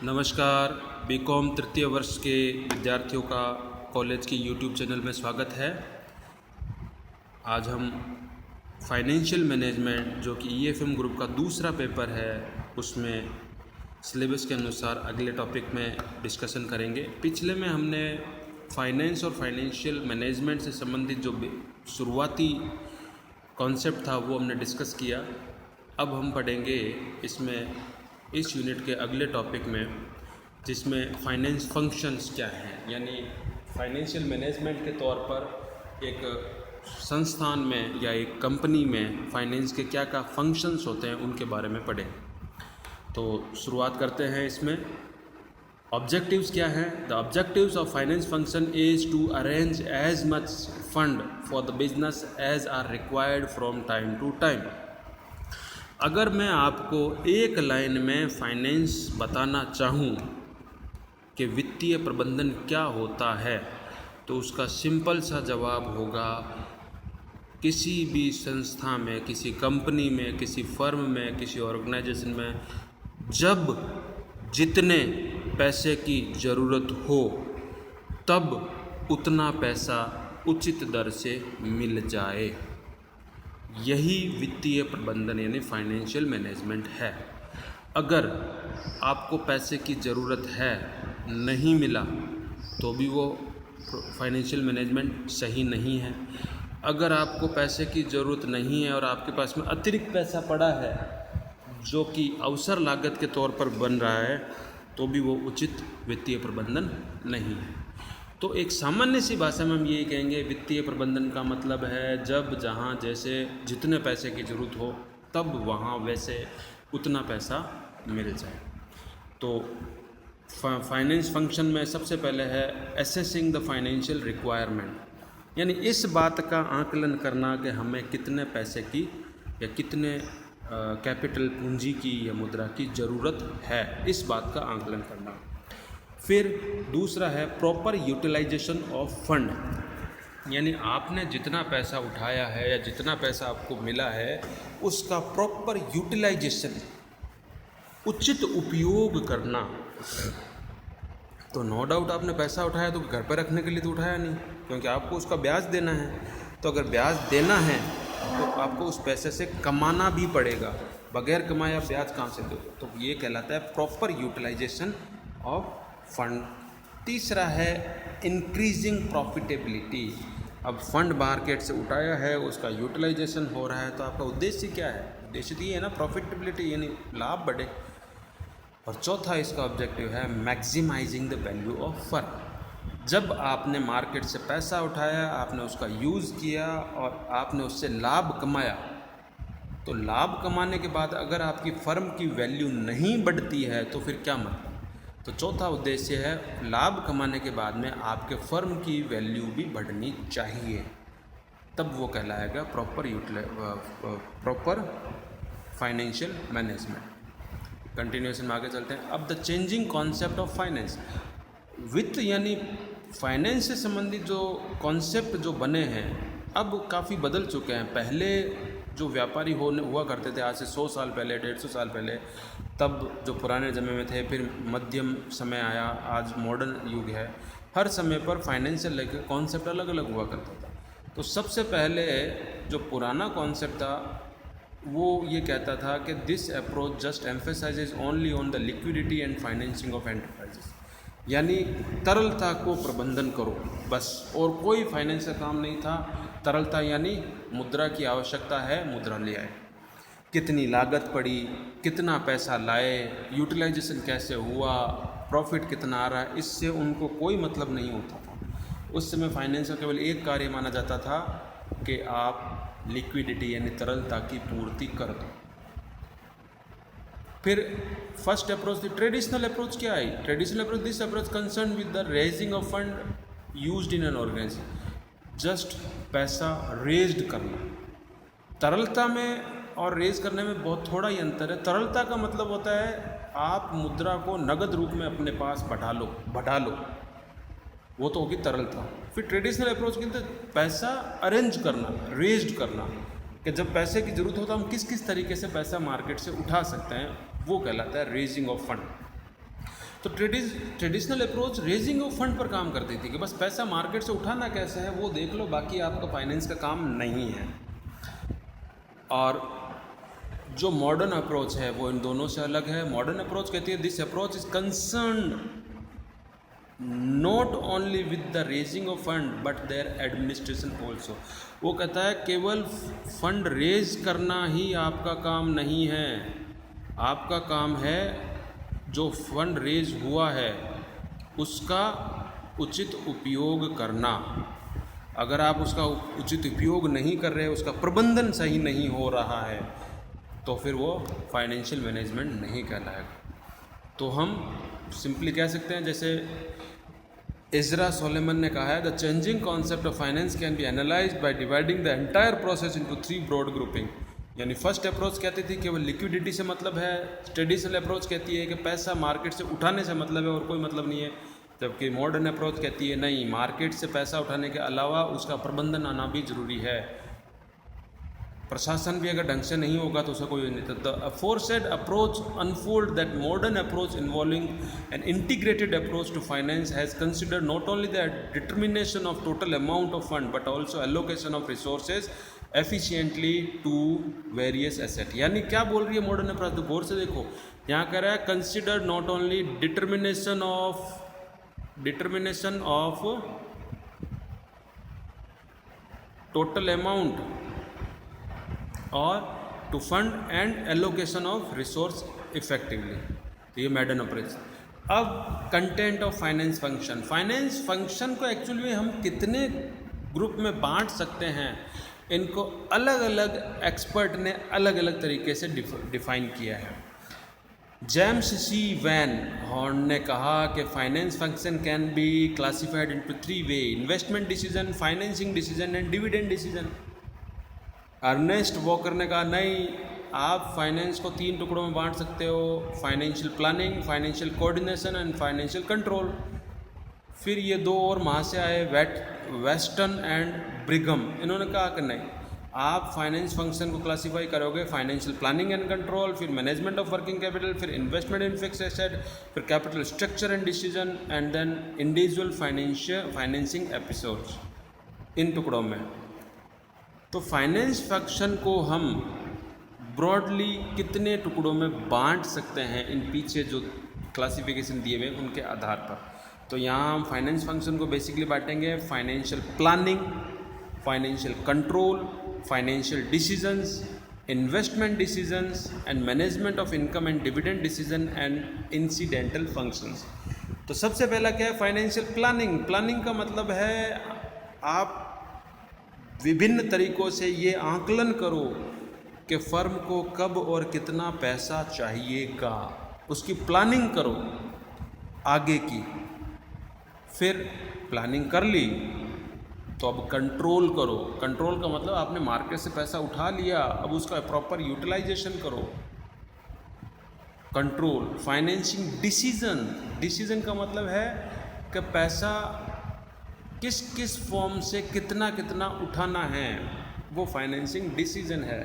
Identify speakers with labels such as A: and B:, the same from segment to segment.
A: नमस्कार। बीकॉम तृतीय वर्ष के विद्यार्थियों का कॉलेज के यूट्यूब चैनल में स्वागत है। आज हम फाइनेंशियल मैनेजमेंट जो कि ईएफएम ग्रुप का दूसरा पेपर है उसमें सिलेबस के अनुसार अगले टॉपिक में डिस्कशन करेंगे। पिछले में हमने फाइनेंस और फाइनेंशियल मैनेजमेंट से संबंधित जो शुरुआती कॉन्सेप्ट था वो हमने डिस्कस किया। अब हम पढ़ेंगे इसमें इस यूनिट के अगले टॉपिक में, जिसमें फाइनेंस फंक्शंस क्या हैं, यानी फाइनेंशियल मैनेजमेंट के तौर पर एक संस्थान में या एक कंपनी में फाइनेंस के क्या क्या फंक्शंस होते हैं उनके बारे में पढ़ें। तो शुरुआत करते हैं। इसमें ऑब्जेक्टिव्स क्या हैं। The objectives of finance function is to arrange as much fund for the business as are required from time to time. अगर मैं आपको एक लाइन में फाइनेंस बताना चाहूँ कि वित्तीय प्रबंधन क्या होता है, तो उसका सिंपल सा जवाब होगा, किसी भी संस्था में, किसी कंपनी में, किसी फर्म में, किसी ऑर्गेनाइजेशन में जब जितने पैसे की ज़रूरत हो तब उतना पैसा उचित दर से मिल जाए, यही वित्तीय प्रबंधन यानी फाइनेंशियल मैनेजमेंट है। अगर आपको पैसे की ज़रूरत है, नहीं मिला, तो भी वो फाइनेंशियल मैनेजमेंट सही नहीं है। अगर आपको पैसे की ज़रूरत नहीं है और आपके पास में अतिरिक्त पैसा पड़ा है जो कि अवसर लागत के तौर पर बन रहा है, तो भी वो उचित वित्तीय प्रबंधन नहीं है। तो एक सामान्य सी भाषा में हम ये कहेंगे, वित्तीय प्रबंधन का मतलब है जब जहाँ जैसे जितने पैसे की ज़रूरत हो तब वहाँ वैसे उतना पैसा मिल जाए। तो फाइनेंस फंक्शन में सबसे पहले है असेसिंग द फाइनेंशियल रिक्वायरमेंट, यानी इस बात का आकलन करना कि हमें कितने पैसे की या कितने कैपिटल पूंजी की या मुद्रा की ज़रूरत है, इस बात का आकलन करना। फिर दूसरा है प्रॉपर यूटिलाइजेशन ऑफ फंड, यानी आपने जितना पैसा उठाया है या जितना पैसा आपको मिला है उसका प्रॉपर यूटिलाइजेशन, उचित उपयोग करना। तो नो डाउट आपने पैसा उठाया तो घर पर रखने के लिए तो उठाया नहीं, क्योंकि आपको उसका ब्याज देना है। तो अगर ब्याज देना है तो आपको उस पैसे से कमाना भी पड़ेगा, बगैर कमाए आप ब्याज कहाँ से दोगे। तो ये कहलाता है प्रॉपर यूटिलाइजेशन ऑफ फंड। तीसरा है इंक्रीजिंग प्रॉफिटेबिलिटी। अब फंड मार्केट से उठाया है, उसका यूटिलाइजेशन हो रहा है, तो आपका उद्देश्य क्या है? उद्देश्य तो ये है ना, प्रॉफिटेबिलिटी, यानी लाभ बढ़े। और चौथा इसका ऑब्जेक्टिव है maximising the value of firm. जब आपने मार्केट से पैसा उठाया, आपने उसका यूज़ किया और आपने उससे लाभ कमाया, तो लाभ कमाने के बाद अगर आपकी फर्म की वैल्यू नहीं बढ़ती है तो फिर क्या मतलब। तो चौथा उद्देश्य है लाभ कमाने के बाद में आपके फर्म की वैल्यू भी बढ़नी चाहिए, तब वो कहलाएगा प्रॉपर फाइनेंशियल मैनेजमेंट। कंटिन्यूएशन में आगे चलते हैं। अब the changing concept of finance, वित्त यानी फाइनेंस से संबंधित जो कॉन्सेप्ट जो बने हैं अब काफ़ी बदल चुके हैं। पहले जो व्यापारी हुआ करते थे, आज से 100 साल पहले, 150 साल पहले, तब जो पुराने ज़माने में थे, फिर मध्यम समय आया, आज मॉडर्न युग है। हर समय पर फाइनेंशियल लेकर कॉन्सेप्ट अलग अलग हुआ करता था। तो सबसे पहले जो पुराना कॉन्सेप्ट था वो ये कहता था कि this approach just emphasises only on the liquidity and financing of enterprises, यानी तरलता को प्रबंधन करो बस, और कोई फाइनेंस का काम नहीं था। तरलता यानी मुद्रा की आवश्यकता है, मुद्रा ले आए, कितनी लागत पड़ी, कितना पैसा लाए, यूटिलाइजेशन कैसे हुआ, प्रॉफिट कितना आ रहा है, इससे उनको कोई मतलब नहीं होता था। उस समय फाइनेंस का केवल एक कार्य माना जाता था कि आप लिक्विडिटी यानी तरलता की पूर्ति कर दो। फिर फर्स्ट अप्रोच थी ट्रेडिशनल अप्रोच। क्या है traditional approach? This approach concern with the raising of fund used in an organisation, just पैसा रेज्ड करना। तरलता में और रेज करने में बहुत थोड़ा ही अंतर है। तरलता का मतलब होता है आप मुद्रा को नगद रूप में अपने पास बढ़ा लो, वो तो होगी तरलता। फिर ट्रेडिशनल अप्रोच के अंदर पैसा अरेंज करना, रेज्ड करना, कि जब पैसे की ज़रूरत हो तो हम किस किस तरीके से पैसा मार्केट से उठा सकते हैं, वो कहलाता है रेजिंग ऑफ फंड। तो traditional approach raising of fund पर काम करती थी कि बस पैसा मार्केट से उठाना कैसे है वो देख लो, बाकी आपका फाइनेंस का काम नहीं है। और जो मॉडर्न अप्रोच है वो इन दोनों से अलग है। मॉडर्न अप्रोच कहती है this approach is concerned not only with the raising of fund but their administration also. वो कहता है केवल फंड रेज करना ही आपका काम नहीं है, आपका काम है जो फंड रेज हुआ है उसका उचित उपयोग करना। अगर आप उसका उचित उपयोग नहीं कर रहे, उसका प्रबंधन सही नहीं हो रहा है, तो फिर वो फाइनेंशियल मैनेजमेंट नहीं कहलाएगा। तो हम सिंपली कह सकते हैं जैसे इज़रा सोलेमन ने कहा है, the changing concept of finance can be analysed by dividing the entire process into 3 broad grouping. यानी फर्स्ट अप्रोच कहती थी केवल लिक्विडिटी से मतलब है, ट्रेडिशनल अप्रोच कहती है कि पैसा मार्केट से उठाने से मतलब है और कोई मतलब नहीं है, जबकि मॉडर्न अप्रोच कहती है नहीं, मार्केट से पैसा उठाने के अलावा उसका प्रबंधन आना भी जरूरी है, प्रशासन भी अगर ढंग से नहीं होगा तो उसका कोई नहीं। The aforesaid approach unfold that modern approach involving an integrated approach to finance has considered not only the determination of total amount of fund but also allocation of resources efficiently to various asset. यानी क्या बोल रही है modern approach, तो गौर से देखो, यहाँ कह रहा है considered not only determination of total amount और to fund and allocation of resource effectively. तो ये मॉडर्न अप्रोच। अब content of finance function, finance function को एक्चुअली में हम कितने ग्रुप में बांट सकते हैं, इनको अलग अलग एक्सपर्ट ने अलग अलग तरीके से डिफाइन किया है। जेम्स सी वैन हॉर्न ने कहा कि finance function can be classified into 3 way, investment decision, financing decision and dividend decision. Ernest Walker ने कहा नहीं, आप फाइनेंस को 3 टुकड़ों में बांट सकते हो, financial planning, financial coordination and financial control. फिर ये 2 और वहाँ से आए, वेस्टर्न एंड ब्रिगम, इन्होंने कहा कि नहीं, आप फाइनेंस फंक्शन को क्लासीफाई करोगे फाइनेंशियल प्लानिंग एंड कंट्रोल, फिर मैनेजमेंट ऑफ वर्किंग कैपिटल, फिर इन्वेस्टमेंट इन फिक्स्ड एसेट, फिर capital structure and decision and then individual financing episodes, इन टुकड़ों में। तो फाइनेंस फंक्शन को हम ब्रॉडली कितने टुकड़ों में बांट सकते हैं, इन पीछे जो क्लासिफिकेशन दिए हुए उनके आधार पर। तो यहाँ हम फाइनेंस फंक्शन को बेसिकली बांटेंगे financial planning, financial control, financial decisions, investment decisions and management of income and dividend decision and incidental functions. तो सबसे पहला क्या है, फाइनेंशियल प्लानिंग। प्लानिंग का मतलब है आप विभिन्न तरीक़ों से ये आंकलन करो कि फर्म को कब और कितना पैसा चाहिएगा, उसकी प्लानिंग करो आगे की। फिर प्लानिंग कर ली तो अब कंट्रोल करो। कंट्रोल का मतलब आपने मार्केट से पैसा उठा लिया, अब उसका प्रॉपर यूटिलाइजेशन करो, कंट्रोल। फाइनेंसिंग डिसीजन, डिसीजन का मतलब है कि पैसा किस किस फॉर्म से कितना कितना उठाना है, वो फाइनेंसिंग डिसीजन है।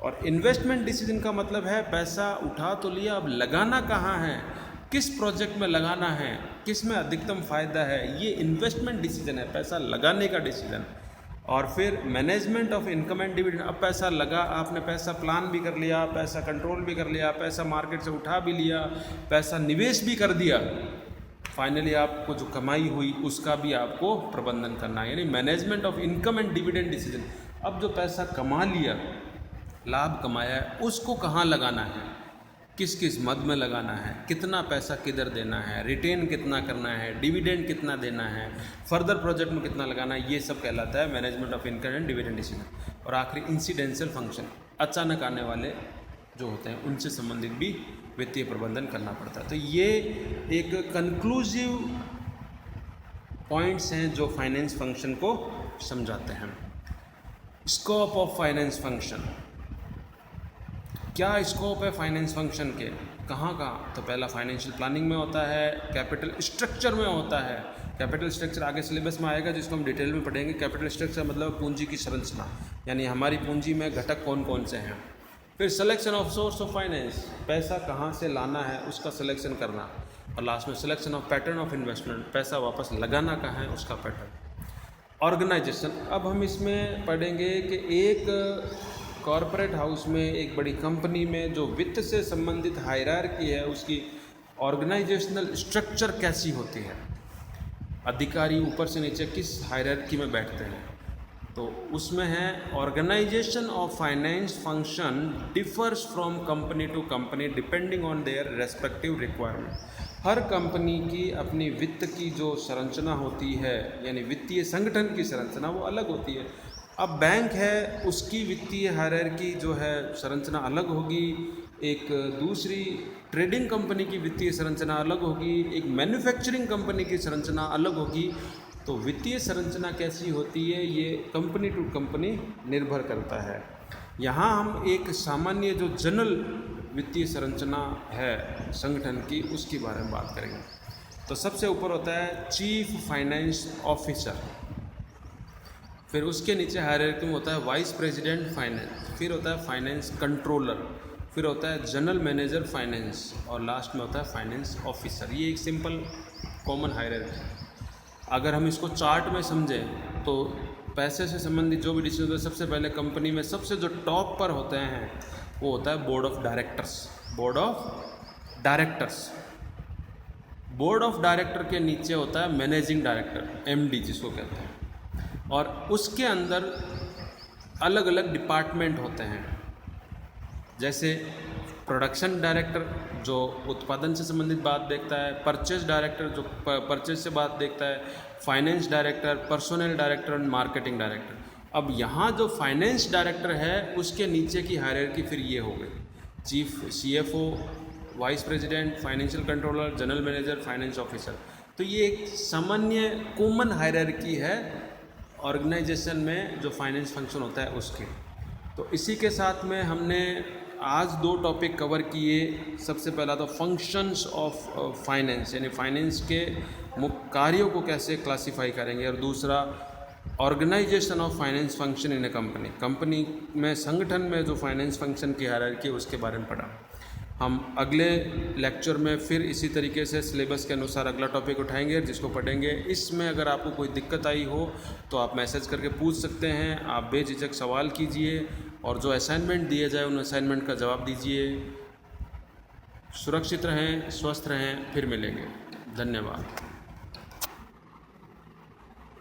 A: और इन्वेस्टमेंट डिसीजन का मतलब है पैसा उठा तो लिया, अब लगाना कहाँ है, किस प्रोजेक्ट में लगाना है, किस में अधिकतम फ़ायदा है, ये इन्वेस्टमेंट डिसीजन है, पैसा लगाने का डिसीजन। और फिर management of income and dividend, अब पैसा लगा, आपने पैसा प्लान भी कर लिया, पैसा कंट्रोल भी कर लिया, पैसा मार्केट से उठा भी लिया, पैसा निवेश भी कर दिया, फाइनली आपको जो कमाई हुई उसका भी आपको प्रबंधन करना है, यानी management of income and dividend decision. अब जो पैसा कमा लिया, लाभ कमाया है, उसको कहाँ लगाना है, किस किस मद में लगाना है, कितना पैसा किधर देना है, रिटेन कितना करना है, डिविडेंड कितना देना है, फर्दर प्रोजेक्ट में कितना लगाना है, ये सब कहलाता है management of income and dividend decision. और आखिरी इंसिडेंशियल फंक्शन, अचानक आने वाले जो होते हैं उनसे संबंधित भी वित्तीय प्रबंधन करना पड़ता है। तो ये एक कंक्लूसिव पॉइंट्स हैं जो फाइनेंस फंक्शन को समझाते हैं। स्कोप ऑफ फाइनेंस फंक्शन, क्या स्कोप है फाइनेंस फंक्शन के, कहाँ कहाँ? तो पहला फाइनेंशियल प्लानिंग में होता है, कैपिटल स्ट्रक्चर में होता है। कैपिटल स्ट्रक्चर आगे सिलेबस में आएगा जिसको हम डिटेल में पढ़ेंगे। कैपिटल स्ट्रक्चर मतलब पूंजी की संरचना, यानी हमारी पूंजी में घटक कौन कौन से हैं। फिर selection of source of finance, पैसा कहाँ से लाना है उसका सिलेक्शन करना। और लास्ट में selection of pattern of investment, पैसा वापस लगाना कहाँ है उसका पैटर्न। ऑर्गेनाइजेशन, अब हम इसमें पढ़ेंगे कि एक कॉरपोरेट हाउस में, एक बड़ी कंपनी में जो वित्त से संबंधित हायरार्की है उसकी ऑर्गेनाइजेशनल स्ट्रक्चर कैसी होती है, अधिकारी ऊपर से नीचे किस हायरार्की में बैठते हैं। तो उसमें है organisation of finance function differs from company to company depending on their respective requirement. हर कंपनी की अपनी वित्त की जो संरचना होती है, यानी वित्तीय संगठन की संरचना वो अलग होती है। अब बैंक है, उसकी वित्तीय हायरार्की जो है संरचना अलग होगी, एक दूसरी ट्रेडिंग कंपनी की वित्तीय संरचना अलग होगी, एक मैन्युफैक्चरिंग कंपनी की संरचना अलग होगी। तो वित्तीय संरचना कैसी होती है ये कंपनी टू कंपनी निर्भर करता है। यहाँ हम एक सामान्य जो जनरल वित्तीय संरचना है संगठन की उसके बारे में बात करेंगे। तो सबसे ऊपर होता है चीफ फाइनेंस ऑफिसर, फिर उसके नीचे हायरार्की में होता है वाइस प्रेसिडेंट फाइनेंस, फिर होता है फाइनेंस कंट्रोलर, फिर होता है जनरल मैनेजर फाइनेंस और लास्ट में होता है फाइनेंस ऑफिसर। ये एक सिंपल कॉमन हायरार्की। अगर हम इसको चार्ट में समझें तो पैसे से संबंधित जो भी डिसीजन होता है सबसे पहले कंपनी में सबसे जो टॉप पर होते हैं वो होता है board of directors. Board of directors, board of director के नीचे होता है मैनेजिंग डायरेक्टर, एमडी जिसको कहते हैं, और उसके अंदर अलग अलग डिपार्टमेंट होते हैं, जैसे प्रोडक्शन डायरेक्टर जो उत्पादन से संबंधित बात देखता है, परचेज डायरेक्टर जो परचेज से बात देखता है, फाइनेंस डायरेक्टर, पर्सोनल डायरेक्टर और मार्केटिंग डायरेक्टर। अब यहाँ जो फाइनेंस डायरेक्टर है उसके नीचे की हायरार्की फिर ये हो गई, chief CFO, vice president, financial controller, general manager, finance officer. तो ये एक सामान्य कॉमन हायरार्की है ऑर्गेनाइजेशन में जो फाइनेंस फंक्शन होता है उसके। तो इसी के साथ में हमने आज दो टॉपिक कवर किए। सबसे पहला तो फंक्शंस ऑफ फाइनेंस, यानी फाइनेंस के मुख्य कार्यों को कैसे क्लासिफाई करेंगे, और दूसरा organisation of finance function in a company, company में संगठन में जो फाइनेंस फंक्शन की हायरार्की है उसके बारे में पढ़ा। हम अगले लेक्चर में फिर इसी तरीके से सिलेबस के अनुसार अगला टॉपिक उठाएंगे जिसको पढ़ेंगे। इसमें अगर आपको कोई दिक्कत आई हो तो आप मैसेज करके पूछ सकते हैं, आप बेझिझक सवाल कीजिए और जो असाइनमेंट दिए जाए उन असाइनमेंट का जवाब दीजिए। सुरक्षित रहें, स्वस्थ रहें, फिर मिलेंगे। धन्यवाद।